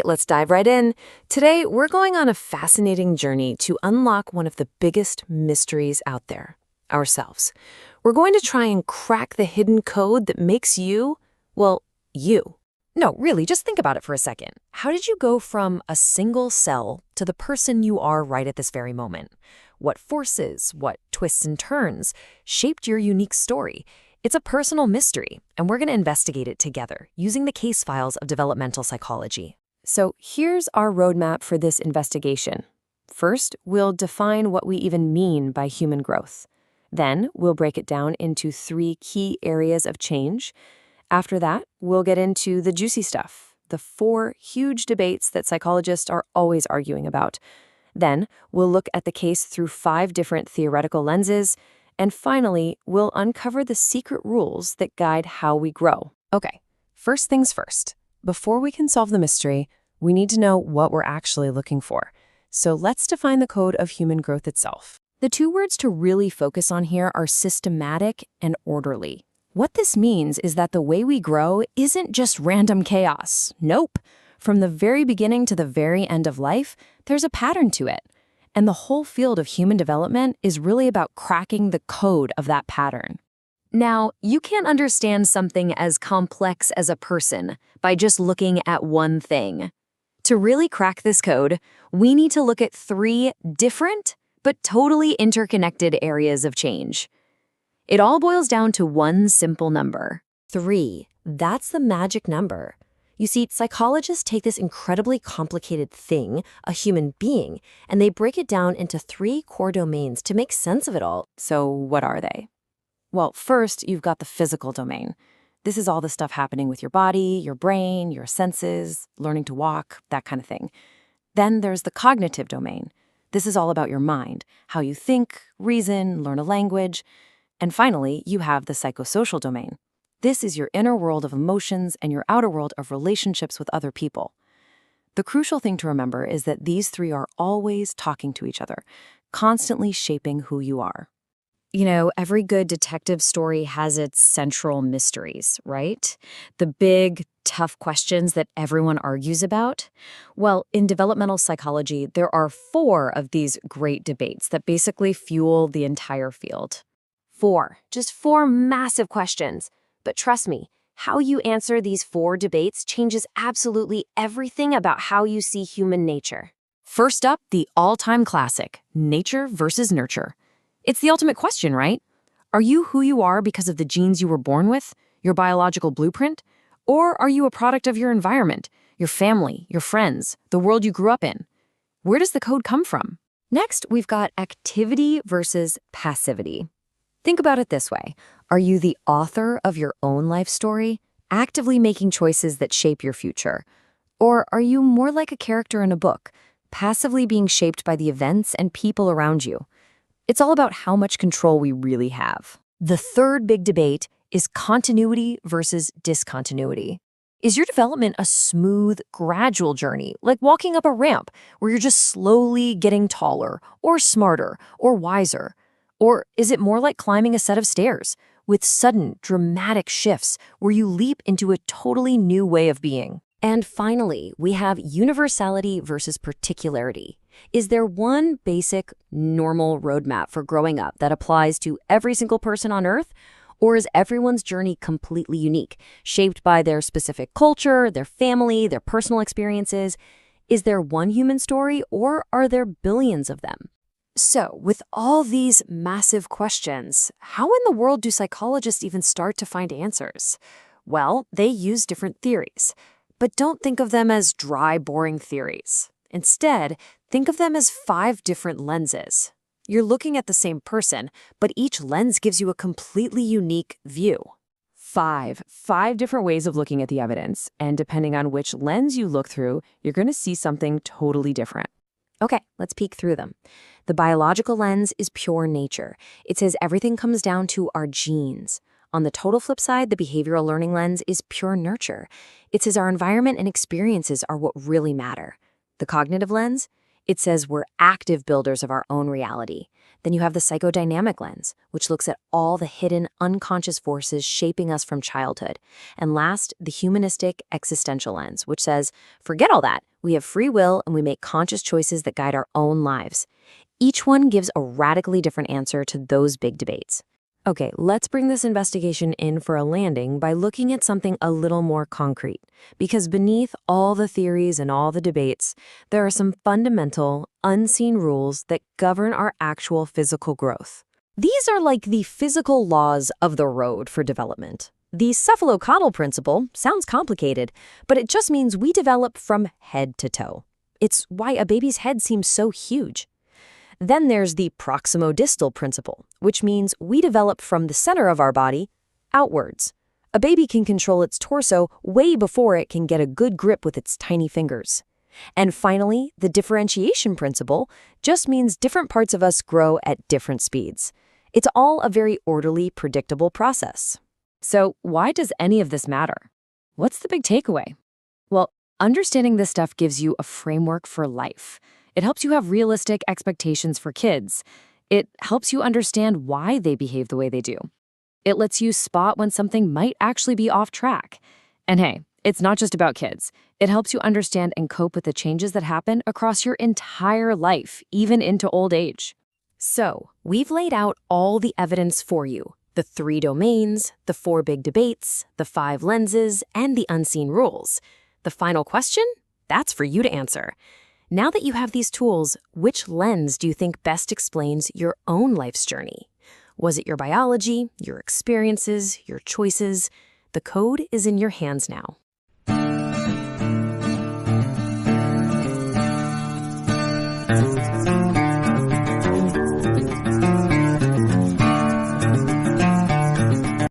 right, let's dive right in. Today, we're going on a fascinating journey to unlock one of the biggest mysteries out there, ourselves. We're going to try and crack the hidden code that makes you, well, you. No, really, just think about it for a second. How did you go from a single cell to the person you are right at this very moment? What forces, what twists and turns shaped your unique story? It's a personal mystery, and we're going to investigate it together using the case files of developmental psychology. So here's our roadmap for this investigation. First, we'll define what we even mean by human growth. Then, we'll break it down into 3 key areas of change. After that, we'll get into the juicy stuff, the 4 huge debates that psychologists are always arguing about. Then, we'll look at the case through 5 different theoretical lenses. And finally, we'll uncover the secret rules that guide how we grow. Okay, first things first. Before we can solve the mystery, we need to know what we're actually looking for. So let's define the code of human growth itself. The 2 words to really focus on here are systematic and orderly. What this means is that the way we grow isn't just random chaos. Nope. From the very beginning to the very end of life, there's a pattern to it. And the whole field of human development is really about cracking the code of that pattern. Now, you can't understand something as complex as a person by just looking at one thing. To really crack this code, we need to look at 3 different but totally interconnected areas of change. It all boils down to one simple number. 3. That's the magic number. You see, psychologists take this incredibly complicated thing, a human being, and they break it down into 3 core domains to make sense of it all. So what are they? Well, first, you've got the physical domain. This is all the stuff happening with your body, your brain, your senses, learning to walk, that kind of thing. Then there's the cognitive domain. This is all about your mind, how you think, reason, learn a language. And finally, you have the psychosocial domain. This is your inner world of emotions and your outer world of relationships with other people. The crucial thing to remember is that these 3 are always talking to each other, constantly shaping who you are. You know, every good detective story has its central mysteries, right? The big, tough questions that everyone argues about. Well, in developmental psychology, there are 4 of these great debates that basically fuel the entire field. 4. Just 4 massive questions. But trust me, how you answer these 4 debates changes absolutely everything about how you see human nature. First up, the all-time classic, nature versus nurture. It's the ultimate question, right? Are you who you are because of the genes you were born with, your biological blueprint? Or are you a product of your environment, your family, your friends, the world you grew up in? Where does the code come from? Next, we've got activity versus passivity. Think about it this way. Are you the author of your own life story, actively making choices that shape your future? Or are you more like a character in a book, passively being shaped by the events and people around you? It's all about how much control we really have. The third big debate is continuity versus discontinuity. Is your development a smooth, gradual journey, like walking up a ramp, where you're just slowly getting taller, or smarter, or wiser? Or is it more like climbing a set of stairs, with sudden, dramatic shifts where you leap into a totally new way of being? And finally, we have universality versus particularity. Is there one basic, normal roadmap for growing up that applies to every single person on Earth? Or is everyone's journey completely unique, shaped by their specific culture, their family, their personal experiences? Is there one human story, or are there billions of them? So, with all these massive questions, how in the world do psychologists even start to find answers? Well, they use different theories. But don't think of them as dry, boring theories. Instead, think of them as 5 different lenses. You're looking at the same person, but each lens gives you a completely unique view. 5 different ways of looking at the evidence, and depending on which lens you look through, you're going to see something totally different. Okay, let's peek through them. The biological lens is pure nature. It says everything comes down to our genes. On the total flip side, the behavioral learning lens is pure nurture. It says our environment and experiences are what really matter. The cognitive lens, It says we're active builders of our own reality. Then you have the psychodynamic lens, which looks at all the hidden, unconscious forces shaping us from childhood. And last, the humanistic existential lens, which says, forget all that. We have free will and we make conscious choices that guide our own lives. Each one gives a radically different answer to those big debates. Okay, let's bring this investigation in for a landing by looking at something a little more concrete. Because beneath all the theories and all the debates, there are some fundamental, unseen rules that govern our actual physical growth. These are like the physical laws of the road for development. The cephalocaudal principle sounds complicated, but it just means we develop from head to toe. It's why a baby's head seems so huge. Then there's the proximodistal principle, which means we develop from the center of our body outwards. A baby can control its torso way before it can get a good grip with its tiny fingers. And finally, the differentiation principle just means different parts of us grow at different speeds. It's all a very orderly, predictable process. So why does any of this matter? What's the big takeaway? Well, understanding this stuff gives you a framework for life. It helps you have realistic expectations for kids. It helps you understand why they behave the way they do. It lets you spot when something might actually be off track. And hey, it's not just about kids. It helps you understand and cope with the changes that happen across your entire life, even into old age. So, we've laid out all the evidence for you. The 3 domains, the 4 big debates, the 5 lenses, and the unseen rules. The final question? That's for you to answer. Now that you have these tools, which lens do you think best explains your own life's journey? Was it your biology, your experiences, your choices? The code is in your hands now.